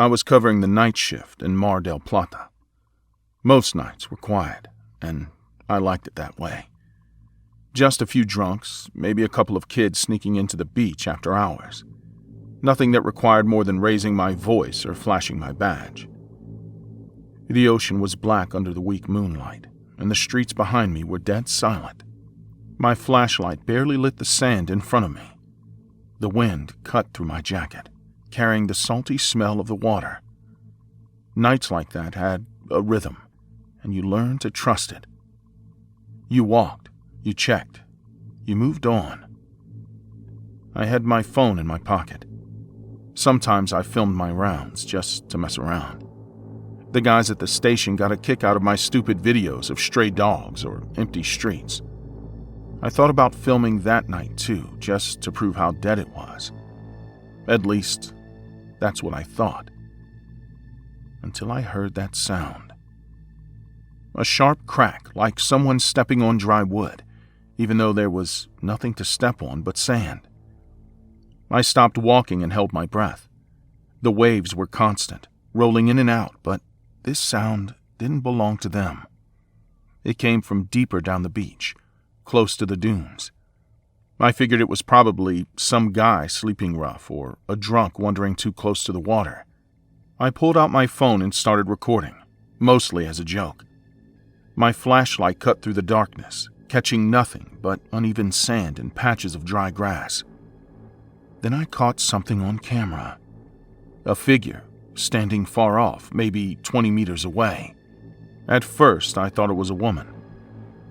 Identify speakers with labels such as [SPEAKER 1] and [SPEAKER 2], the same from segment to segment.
[SPEAKER 1] I was covering the night shift in Mar del Plata. Most nights were quiet, and I liked it that way. Just a few drunks, maybe a couple of kids sneaking into the beach after hours. Nothing that required more than raising my voice or flashing my badge. The ocean was black under the weak moonlight, and the streets behind me were dead silent. My flashlight barely lit the sand in front of me. The wind cut through my jacket, carrying the salty smell of the water. Nights like that had a rhythm, and you learned to trust it. You walked, you checked, you moved on. I had my phone in my pocket. Sometimes I filmed my rounds just to mess around. The guys at the station got a kick out of my stupid videos of stray dogs or empty streets. I thought about filming that night too, just to prove how dead it was. At least, that's what I thought. Until I heard that sound. A sharp crack, like someone stepping on dry wood, even though there was nothing to step on but sand. I stopped walking and held my breath. The waves were constant, rolling in and out, but this sound didn't belong to them. It came from deeper down the beach, close to the dunes. I figured it was probably some guy sleeping rough or a drunk wandering too close to the water. I pulled out my phone and started recording, mostly as a joke. My flashlight cut through the darkness, catching nothing but uneven sand and patches of dry grass. Then I caught something on camera. A figure, standing far off, maybe 20 meters away. At first, I thought it was a woman.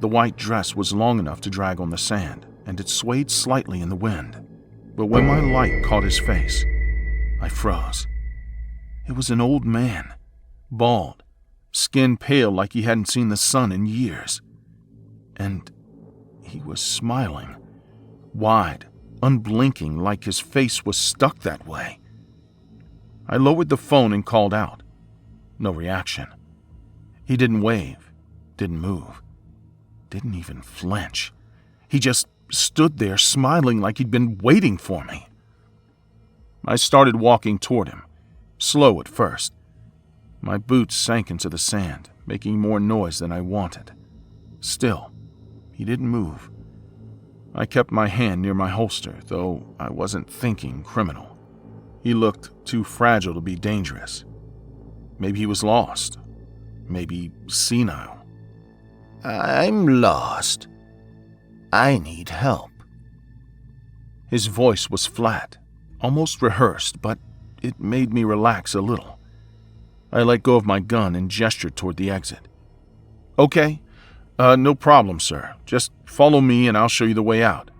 [SPEAKER 1] The white dress was long enough to drag on the sand, and it swayed slightly in the wind. But when my light caught his face, I froze. It was an old man, bald, skin pale like he hadn't seen the sun in years. And he was smiling, wide, unblinking, like his face was stuck that way. I lowered the phone and called out. No reaction. He didn't wave, didn't move, didn't even flinch. He just stood there smiling like he'd been waiting for me. I started walking toward him, slow at first. My boots sank into the sand, making more noise than I wanted. Still, he didn't move. I kept my hand near my holster, though I wasn't thinking criminal. He looked too fragile to be dangerous. Maybe he was lost. Maybe senile.
[SPEAKER 2] I'm lost. I need help.
[SPEAKER 1] His voice was flat, almost rehearsed, but it made me relax a little. I let go of my gun and gestured toward the exit. Okay, no problem, sir. Just follow me and I'll show you the way out.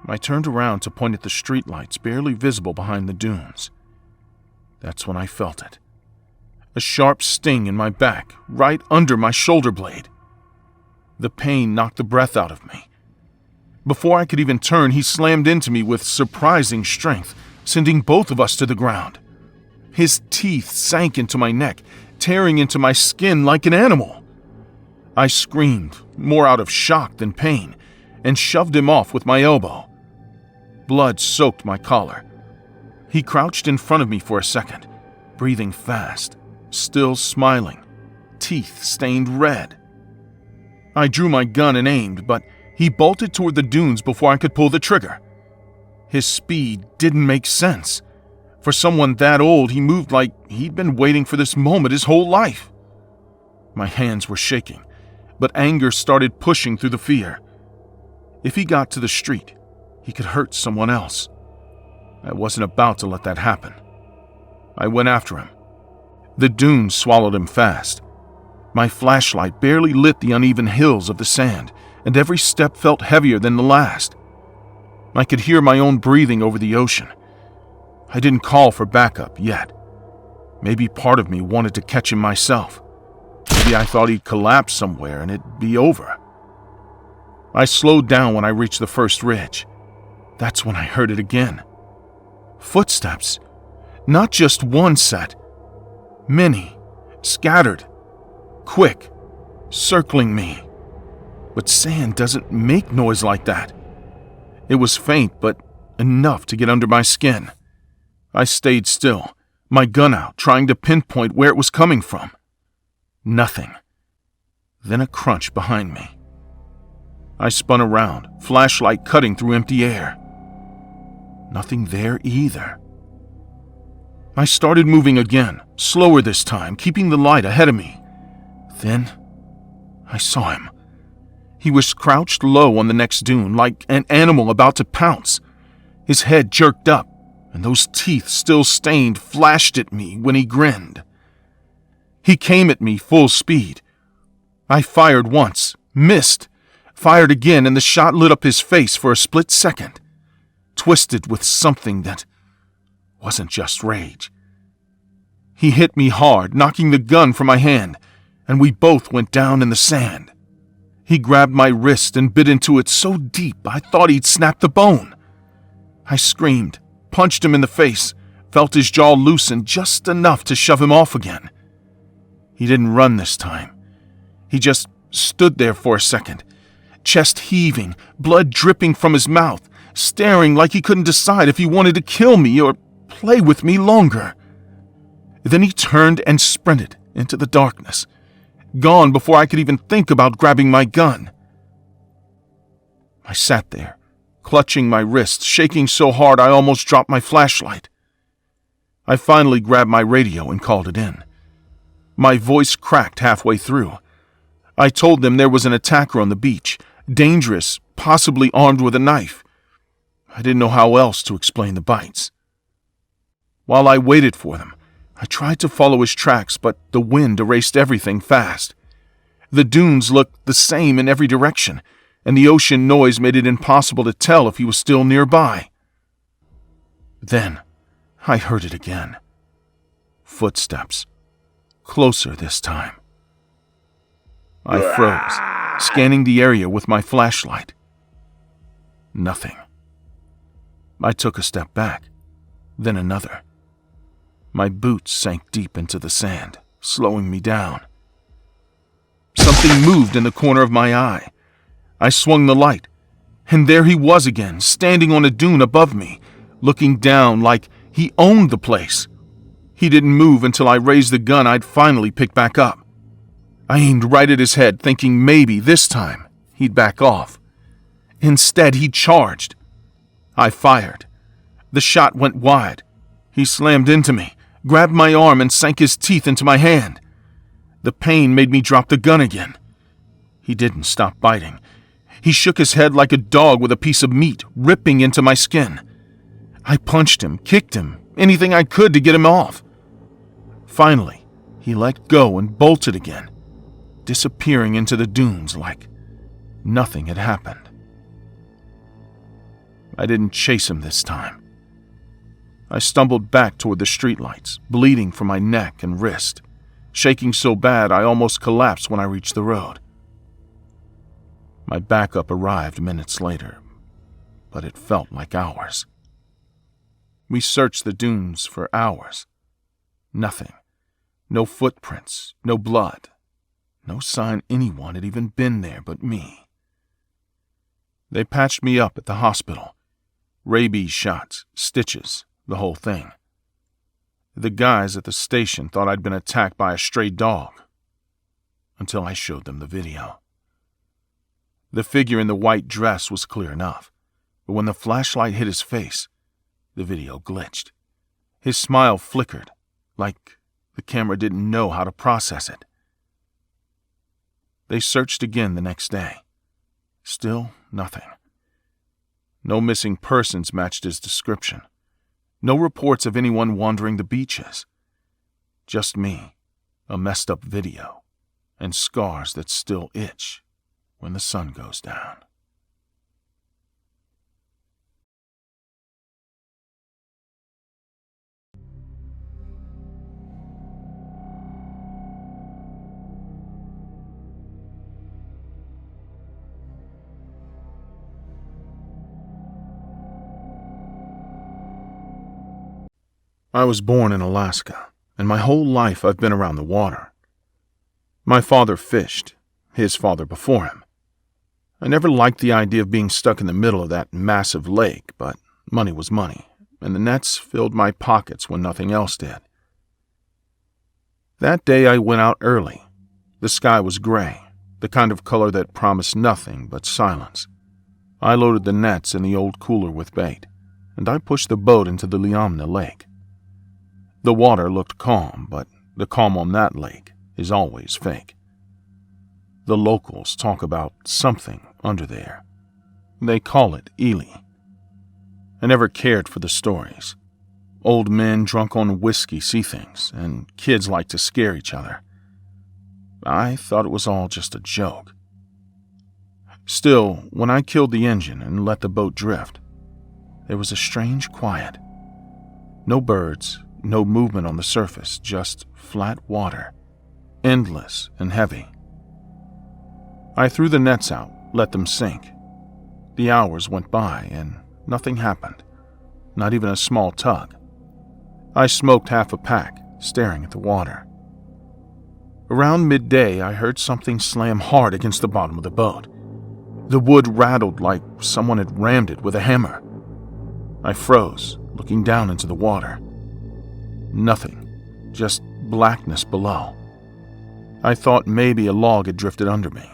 [SPEAKER 1] I turned around to point at the streetlights barely visible behind the dunes. That's when I felt it. A sharp sting in my back, right under my shoulder blade. The pain knocked the breath out of me. Before I could even turn, he slammed into me with surprising strength, sending both of us to the ground. His teeth sank into my neck, tearing into my skin like an animal. I screamed, more out of shock than pain, and shoved him off with my elbow. Blood soaked my collar. He crouched in front of me for a second, breathing fast, still smiling, teeth stained red. I drew my gun and aimed, but he bolted toward the dunes before I could pull the trigger. His speed didn't make sense. For someone that old, he moved like he'd been waiting for this moment his whole life. My hands were shaking, but anger started pushing through the fear. If he got to the street, he could hurt someone else. I wasn't about to let that happen. I went after him. The dunes swallowed him fast. My flashlight barely lit the uneven hills of the sand, and every step felt heavier than the last. I could hear my own breathing over the ocean. I didn't call for backup yet. Maybe part of me wanted to catch him myself. Maybe I thought he'd collapse somewhere and it'd be over. I slowed down when I reached the first ridge. That's when I heard it again. Footsteps. Not just one set. Many. Scattered. Quick. Circling me. But sand doesn't make noise like that. It was faint, but enough to get under my skin. I stayed still, my gun out, trying to pinpoint where it was coming from. Nothing. Then a crunch behind me. I spun around, flashlight cutting through empty air. Nothing there either. I started moving again, slower this time, keeping the light ahead of me. Then I saw him. He was crouched low on the next dune, like an animal about to pounce. His head jerked up, and those teeth still stained flashed at me when he grinned. He came at me full speed. I fired once, missed, fired again, and the shot lit up his face for a split second, twisted with something that wasn't just rage. He hit me hard, knocking the gun from my hand, and we both went down in the sand. He grabbed my wrist and bit into it so deep I thought he'd snapped the bone. I screamed, punched him in the face, felt his jaw loosen just enough to shove him off again. He didn't run this time. He just stood there for a second, chest heaving, blood dripping from his mouth, staring like he couldn't decide if he wanted to kill me or play with me longer. Then he turned and sprinted into the darkness, gone before I could even think about grabbing my gun. I sat there, clutching my wrist, shaking so hard I almost dropped my flashlight. I finally grabbed my radio and called it in. My voice cracked halfway through. I told them there was an attacker on the beach, dangerous, possibly armed with a knife. I didn't know how else to explain the bites. While I waited for them, I tried to follow his tracks, but the wind erased everything fast. The dunes looked the same in every direction, and the ocean noise made it impossible to tell if he was still nearby. Then I heard it again. Footsteps. Closer this time. I froze, scanning the area with my flashlight. Nothing. I took a step back, then another. My boots sank deep into the sand, slowing me down. Something moved in the corner of my eye. I swung the light, and there he was again, standing on a dune above me, looking down like he owned the place. He didn't move until I raised the gun I'd finally picked back up. I aimed right at his head, thinking maybe this time he'd back off. Instead, he charged. I fired. The shot went wide. He slammed into me, grabbed my arm, and sank his teeth into my hand. The pain made me drop the gun again. He didn't stop biting. He shook his head like a dog with a piece of meat ripping into my skin. I punched him, kicked him, anything I could to get him off. Finally, he let go and bolted again, disappearing into the dunes like nothing had happened. I didn't chase him this time. I stumbled back toward the streetlights, bleeding from my neck and wrist, shaking so bad I almost collapsed when I reached the road. My backup arrived minutes later, but it felt like hours. We searched the dunes for hours. Nothing. No footprints, no blood. No sign anyone had even been there but me. They patched me up at the hospital. Rabies shots, stitches, the whole thing. The guys at the station thought I'd been attacked by a stray dog, until I showed them the video. The figure in the white dress was clear enough, but when the flashlight hit his face, the video glitched. His smile flickered, like the camera didn't know how to process it. They searched again the next day. Still nothing. No missing persons matched his description. No reports of anyone wandering the beaches. Just me, a messed up video, and scars that still itch when the sun goes down. I was born in Alaska, and my whole life I've been around the water. My father fished, his father before him. I never liked the idea of being stuck in the middle of that massive lake, but money was money, and the nets filled my pockets when nothing else did. That day I went out early. The sky was gray, the kind of color that promised nothing but silence. I loaded the nets in the old cooler with bait, and I pushed the boat into the Liamna Lake. The water looked calm, but the calm on that lake is always fake. The locals talk about something under there. They call it Ely. I never cared for the stories. Old men drunk on whiskey see things, and kids like to scare each other. I thought it was all just a joke. Still, when I killed the engine and let the boat drift, there was a strange quiet. No birds, no movement on the surface, just flat water, endless and heavy. I threw the nets out, let them sink. The hours went by and nothing happened, not even a small tug. I smoked half a pack, staring at the water. Around midday, I heard something slam hard against the bottom of the boat. The wood rattled like someone had rammed it with a hammer. I froze, looking down into the water. Nothing, just blackness below. I thought maybe a log had drifted under me.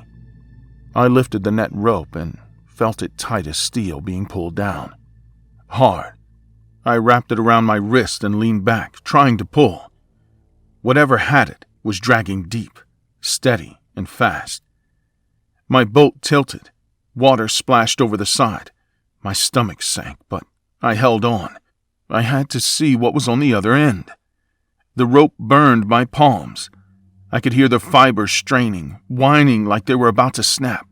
[SPEAKER 1] I lifted the net rope and felt it tight as steel being pulled down. Hard. I wrapped it around my wrist and leaned back, trying to pull. Whatever had it was dragging deep, steady, and fast. My boat tilted. Water splashed over the side. My stomach sank, but I held on. I had to see what was on the other end. The rope burned my palms. I could hear the fibers straining, whining like they were about to snap.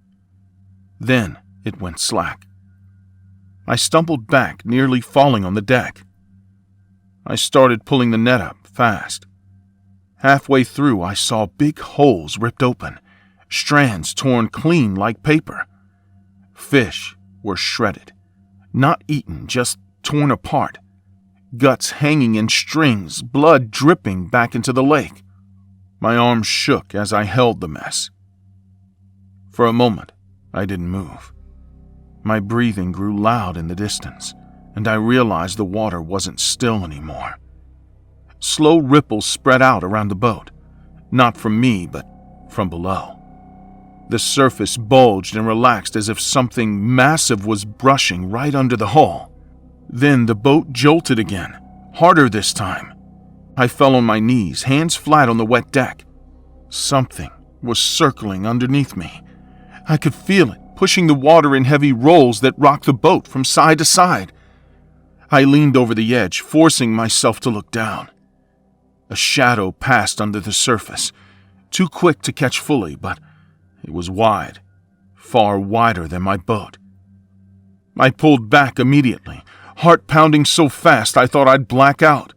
[SPEAKER 1] Then it went slack. I stumbled back, nearly falling on the deck. I started pulling the net up fast. Halfway through, I saw big holes ripped open, strands torn clean like paper. Fish were shredded, not eaten, just torn apart. Guts hanging in strings, blood dripping back into the lake. My arms shook as I held the mess. For a moment, I didn't move. My breathing grew loud in the distance, and I realized the water wasn't still anymore. Slow ripples spread out around the boat, not from me, but from below. The surface bulged and relaxed as if something massive was brushing right under the hull. Then the boat jolted again, harder this time. I fell on my knees, hands flat on the wet deck. Something was circling underneath me. I could feel it, pushing the water in heavy rolls that rocked the boat from side to side. I leaned over the edge, forcing myself to look down. A shadow passed under the surface, too quick to catch fully, but it was wide, far wider than my boat. I pulled back immediately, heart pounding so fast I thought I'd black out.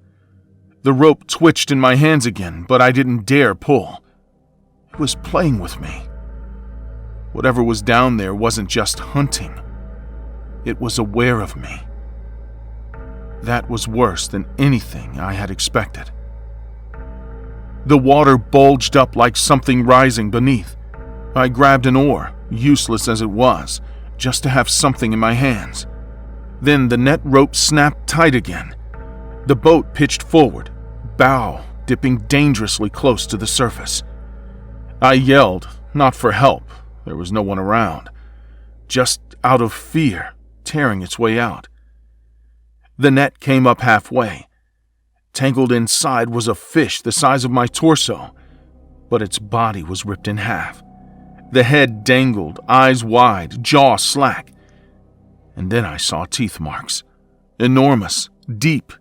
[SPEAKER 1] The rope twitched in my hands again, but I didn't dare pull. It was playing with me. Whatever was down there wasn't just hunting. It was aware of me. That was worse than anything I had expected. The water bulged up like something rising beneath. I grabbed an oar, useless as it was, just to have something in my hands. Then the net rope snapped tight again. The boat pitched forward, bow dipping dangerously close to the surface. I yelled, not for help. There was no one around. Just out of fear, tearing its way out. The net came up halfway. Tangled inside was a fish the size of my torso, but its body was ripped in half. The head dangled, eyes wide, jaw slack. And then I saw teeth marks. Enormous, deep,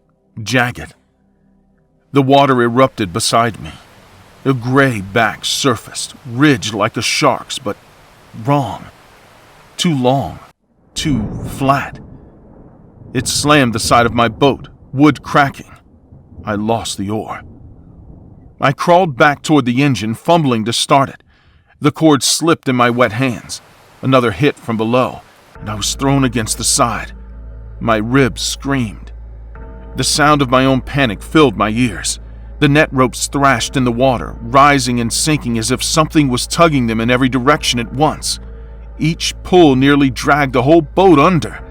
[SPEAKER 1] jagged. The water erupted beside me. A gray back surfaced, ridged like a shark's, but wrong. Too long, too flat. It slammed the side of my boat, wood cracking. I lost the oar. I crawled back toward the engine, fumbling to start it. The cord slipped in my wet hands. Another hit from below, and I was thrown against the side. My ribs screamed. The sound of my own panic filled my ears. The net ropes thrashed in the water, rising and sinking as if something was tugging them in every direction at once. Each pull nearly dragged the whole boat under,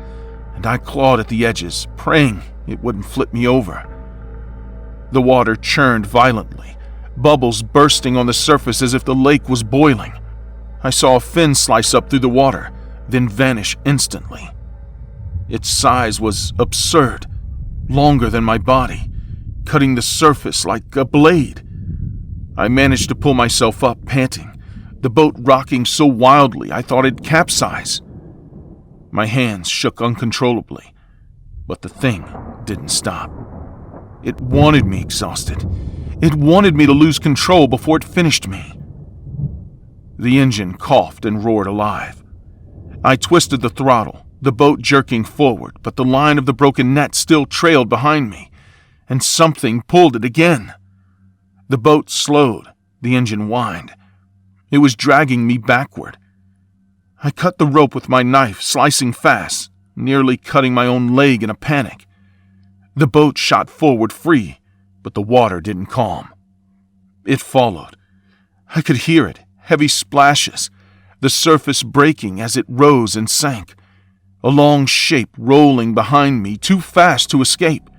[SPEAKER 1] and I clawed at the edges, praying it wouldn't flip me over. The water churned violently, bubbles bursting on the surface as if the lake was boiling. I saw a fin slice up through the water, then vanish instantly. Its size was absurd, longer than my body, cutting the surface like a blade. I managed to pull myself up, panting, the boat rocking so wildly I thought it'd capsize. My hands shook uncontrollably, but the thing didn't stop. It wanted me exhausted. It wanted me to lose control before it finished me. The engine coughed and roared alive. I twisted the throttle, the boat jerking forward, but the line of the broken net still trailed behind me, and something pulled it again. The boat slowed, the engine whined. It was dragging me backward. I cut the rope with my knife, slicing fast, nearly cutting my own leg in a panic. The boat shot forward free, but the water didn't calm. It followed. I could hear it, heavy splashes, the surface breaking as it rose and sank, a long shape rolling behind me, too fast to escape.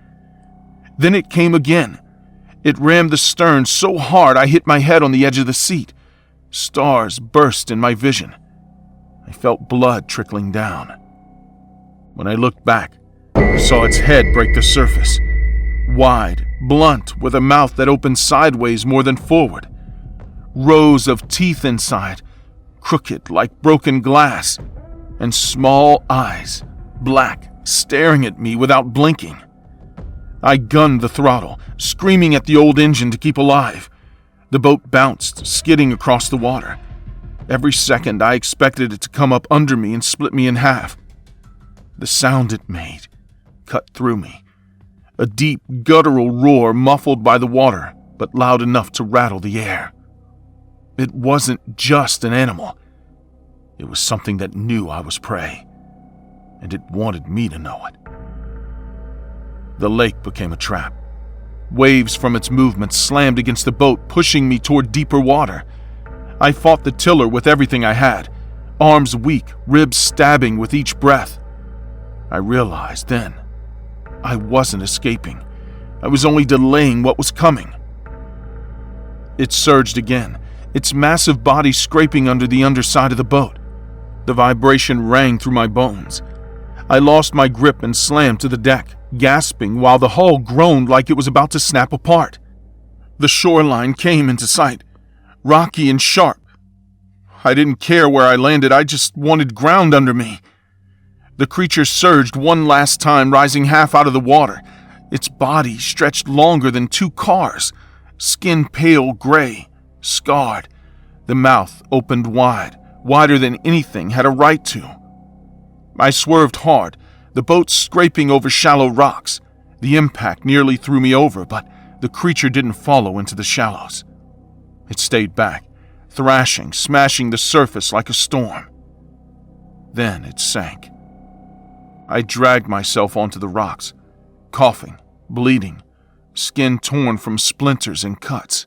[SPEAKER 1] Then it came again. It rammed the stern so hard I hit my head on the edge of the seat. Stars burst in my vision. I felt blood trickling down. When I looked back, I saw its head break the surface, wide, blunt, with a mouth that opened sideways more than forward. Rows of teeth inside, crooked like broken glass, and small eyes, black, staring at me without blinking. I gunned the throttle, screaming at the old engine to keep alive. The boat bounced, skidding across the water. Every second I expected it to come up under me and split me in half. The sound it made cut through me. A deep, guttural roar muffled by the water, but loud enough to rattle the air. It wasn't just an animal. It was something that knew I was prey, and it wanted me to know it. The lake became a trap. Waves from its movement slammed against the boat, pushing me toward deeper water. I fought the tiller with everything I had, arms weak, ribs stabbing with each breath. I realized then I wasn't escaping. I was only delaying what was coming. It surged again, its massive body scraping under the underside of the boat. The vibration rang through my bones. I lost my grip and slammed to the deck, gasping while the hull groaned like it was about to snap apart. The shoreline came into sight, rocky and sharp. I didn't care where I landed, I just wanted ground under me. The creature surged one last time, rising half out of the water. Its body stretched longer than 2 cars, skin pale gray, scarred. The mouth opened wide, wider than anything had a right to. I swerved hard, the boat scraping over shallow rocks. The impact nearly threw me over, but the creature didn't follow into the shallows. It stayed back, thrashing, smashing the surface like a storm. Then it sank. I dragged myself onto the rocks, coughing, bleeding, skin torn from splinters and cuts.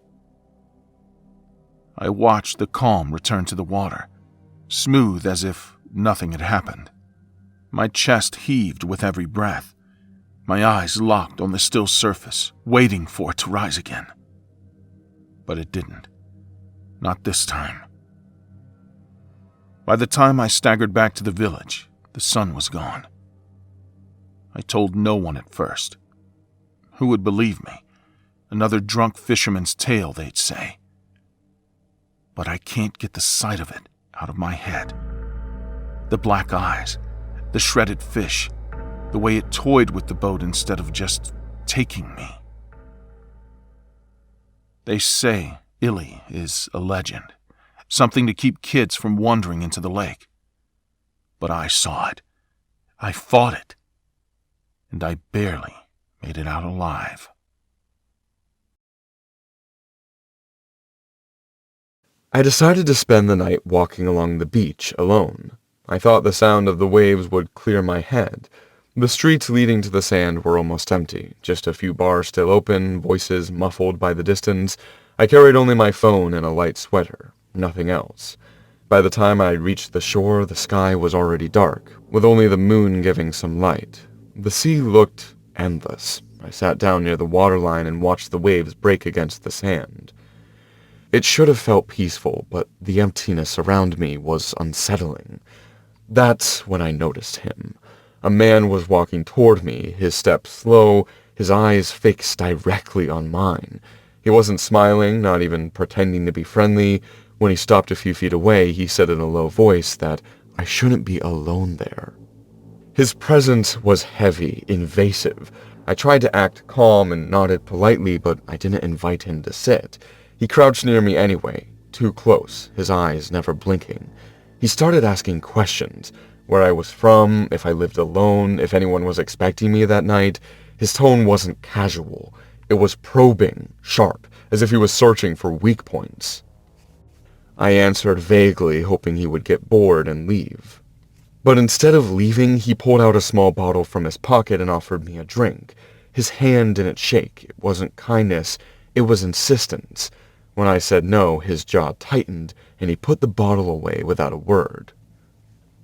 [SPEAKER 1] I watched the calm return to the water, smooth as if nothing had happened. My chest heaved with every breath, my eyes locked on the still surface, waiting for it to rise again. But it didn't. Not this time. By the time I staggered back to the village, the sun was gone. I told no one at first. Who would believe me? Another drunk fisherman's tale, they'd say. But I can't get the sight of it out of my head. The black eyes, the shredded fish, the way it toyed with the boat instead of just taking me. They say Illy is a legend, something to keep kids from wandering into the lake. But I saw it. I fought it. And I barely made it out alive.
[SPEAKER 3] I decided to spend the night walking along the beach alone. I thought the sound of the waves would clear my head. The streets leading to the sand were almost empty, just a few bars still open, voices muffled by the distance. I carried only my phone and a light sweater, nothing else. By the time I reached the shore, the sky was already dark, with only the moon giving some light. The sea looked endless. I sat down near the waterline and watched the waves break against the sand. It should have felt peaceful, but the emptiness around me was unsettling. That's when I noticed him. A man was walking toward me, his step slow, his eyes fixed directly on mine. He wasn't smiling, not even pretending to be friendly. When he stopped a few feet away, he said in a low voice that I shouldn't be alone there. His presence was heavy, invasive. I tried to act calm and nodded politely, but I didn't invite him to sit. He crouched near me anyway, too close, his eyes never blinking. He started asking questions, where I was from, if I lived alone, if anyone was expecting me that night. His tone wasn't casual. It was probing, sharp, as if he was searching for weak points. I answered vaguely, hoping he would get bored and leave. But instead of leaving, he pulled out a small bottle from his pocket and offered me a drink. His hand didn't shake. It wasn't kindness. It was insistence. When I said no, his jaw tightened, and he put the bottle away without a word.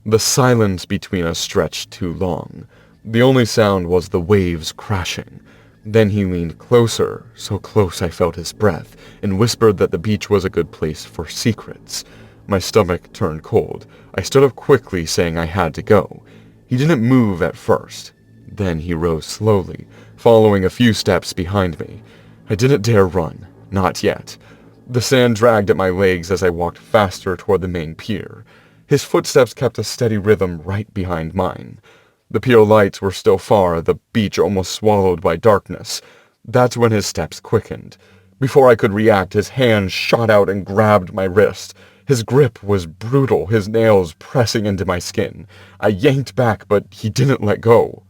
[SPEAKER 3] The silence between us stretched too long. The only sound was the waves crashing. Then he leaned closer, so close I felt his breath, and whispered that the beach was a good place for secrets. My stomach turned cold. I stood up quickly, saying I had to go. He didn't move at first. Then he rose slowly, following a few steps behind me. I didn't dare run. Not yet. The sand dragged at my legs as I walked faster toward the main pier. His footsteps kept a steady rhythm right behind mine. The pier lights were still far, the beach almost swallowed by darkness. That's when his steps quickened. Before I could react, his hand shot out and grabbed my wrist. His grip was brutal, his nails pressing into my skin. I yanked back, but he didn't let go.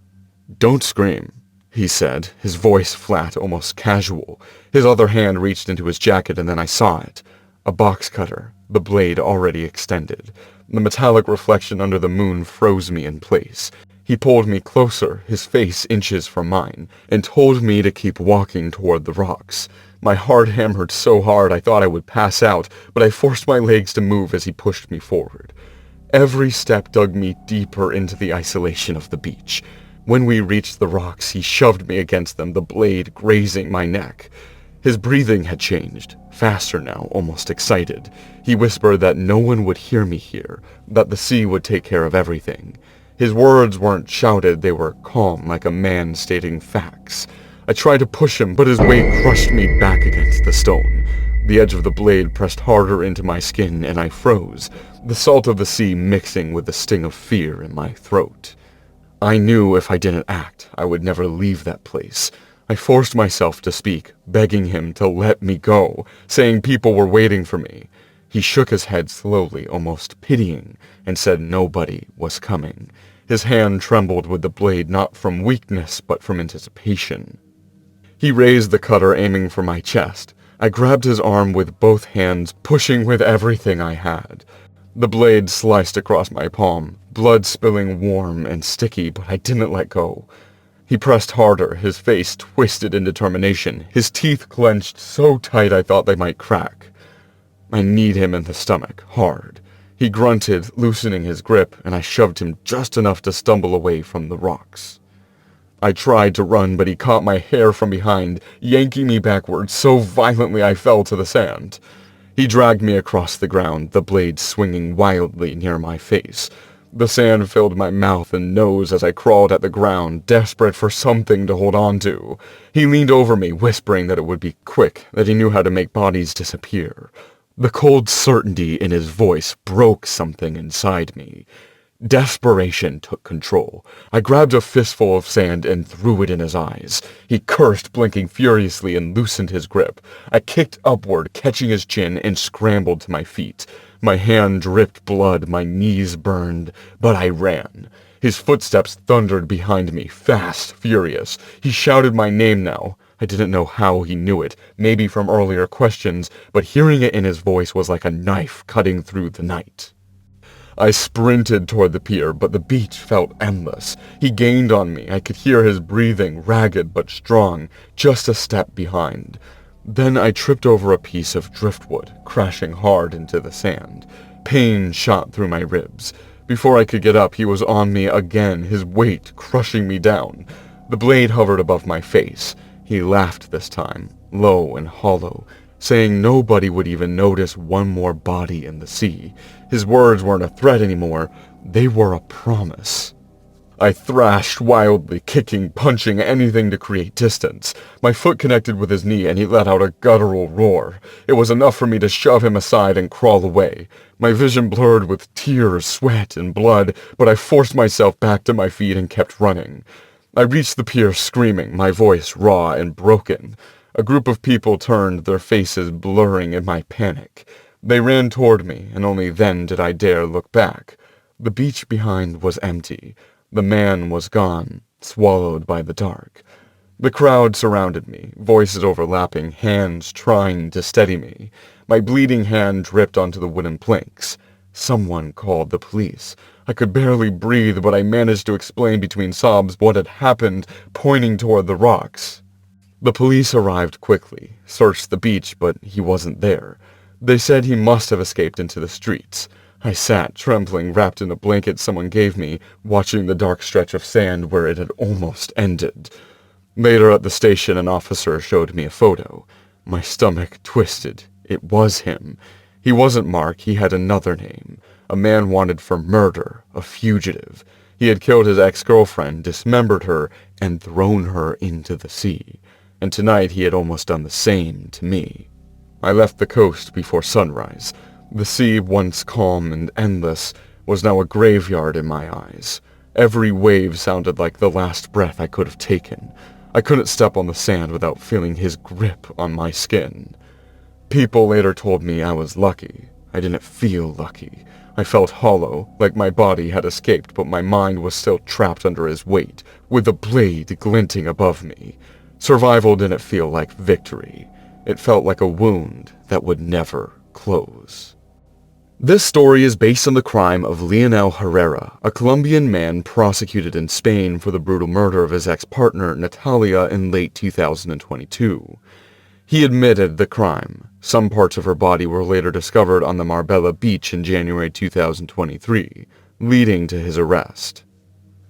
[SPEAKER 3] "Don't scream," he said, his voice flat, almost casual. His other hand reached into his jacket, and then I saw it. A box cutter, the blade already extended. The metallic reflection under the moon froze me in place. He pulled me closer, his face inches from mine, and told me to keep walking toward the rocks. My heart hammered so hard I thought I would pass out, but I forced my legs to move as he pushed me forward. Every step dug me deeper into the isolation of the beach. When we reached the rocks, he shoved me against them, the blade grazing my neck. His breathing had changed, faster now, almost excited. He whispered that no one would hear me here, that the sea would take care of everything. His words weren't shouted, they were calm, like a man stating facts. I tried to push him, but his weight crushed me back against the stone. The edge of the blade pressed harder into my skin, and I froze, the salt of the sea mixing with the sting of fear in my throat. I knew if I didn't act, I would never leave that place. I forced myself to speak, begging him to let me go, saying people were waiting for me. He shook his head slowly, almost pitying, and said nobody was coming. His hand trembled with the blade not from weakness, but from anticipation. He raised the cutter, aiming for my chest. I grabbed his arm with both hands, pushing with everything I had. The blade sliced across my palm, blood spilling warm and sticky, but I didn't let go. He pressed harder, his face twisted in determination, his teeth clenched so tight I thought they might crack. I kneed him in the stomach, hard. He grunted, loosening his grip, and I shoved him just enough to stumble away from the rocks. I tried to run, but he caught my hair from behind, yanking me backward so violently I fell to the sand. He dragged me across the ground, the blade swinging wildly near my face. The sand filled my mouth and nose as I crawled at the ground, desperate for something to hold on to. He leaned over me, whispering that it would be quick, that he knew how to make bodies disappear. The cold certainty in his voice broke something inside me. Desperation took control. I grabbed a fistful of sand and threw it in his eyes. He cursed, blinking furiously, and loosened his grip. I kicked upward, catching his chin, and scrambled to my feet. My hand dripped blood, my knees burned, but I ran. His footsteps thundered behind me, fast, furious. He shouted my name now. I didn't know how he knew it, maybe from earlier questions, but hearing it in his voice was like a knife cutting through the night. I sprinted toward the pier, but the beach felt endless. He gained on me. I could hear his breathing, ragged but strong, just a step behind. Then I tripped over a piece of driftwood, crashing hard into the sand. Pain shot through my ribs. Before I could get up, he was on me again, his weight crushing me down. The blade hovered above my face. He laughed this time, low and hollow. saying nobody would even notice one more body in the sea. His words weren't a threat anymore, they were a promise. I thrashed wildly, kicking, punching, anything to create distance. My foot connected with his knee and he let out a guttural roar. It was enough for me to shove him aside and crawl away. My vision blurred with tears, sweat, and blood, but I forced myself back to my feet and kept running. I reached the pier screaming, my voice raw and broken. A group of people turned, their faces blurring in my panic. They ran toward me, and only then did I dare look back. The beach behind was empty. The man was gone, swallowed by the dark. The crowd surrounded me, voices overlapping, hands trying to steady me. My bleeding hand dripped onto the wooden planks. Someone called the police. I could barely breathe, but I managed to explain between sobs what had happened, pointing toward the rocks. The police arrived quickly, searched the beach, but he wasn't there. They said he must have escaped into the streets. I sat, trembling, wrapped in a blanket someone gave me, watching the dark stretch of sand where it had almost ended. Later at the station, an officer showed me a photo. My stomach twisted. It was him. He wasn't Mark, he had another name. A man wanted for murder, a fugitive. He had killed his ex-girlfriend, dismembered her, and thrown her into the sea. And tonight he had almost done the same to me. I left the coast before sunrise. The sea, once calm and endless, was now a graveyard in my eyes. Every wave sounded like the last breath I could have taken. I couldn't step on the sand without feeling his grip on my skin. People later told me I was lucky. I didn't feel lucky. I felt hollow, like my body had escaped, but my mind was still trapped under his weight, with the blade glinting above me. Survival didn't feel like victory. It felt like a wound that would never close. This story is based on the crime of Leonel Herrera, a Colombian man prosecuted in Spain for the brutal murder of his ex-partner Natalia in late 2022. He admitted the crime. Some parts of her body were later discovered on the Marbella beach in January 2023, leading to his arrest.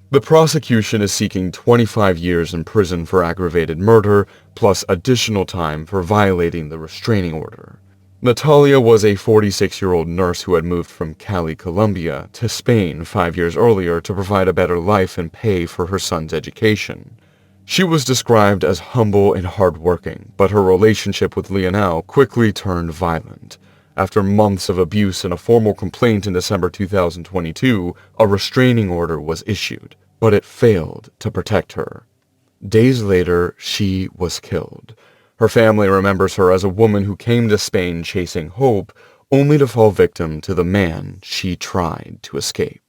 [SPEAKER 3] The prosecution is seeking 25 years in prison for aggravated murder, plus additional time for violating the restraining order. Natalia was a 46-year-old nurse who had moved from Cali, Colombia, to Spain 5 years earlier to provide a better life and pay for her son's education. She was described as humble and hardworking, but her relationship with Leonel quickly turned violent. After months of abuse and a formal complaint in December 2022, a restraining order was issued, but it failed to protect her. Days later, she was killed. Her family remembers her as a woman who came to Spain chasing hope, only to fall victim to the man she tried to escape.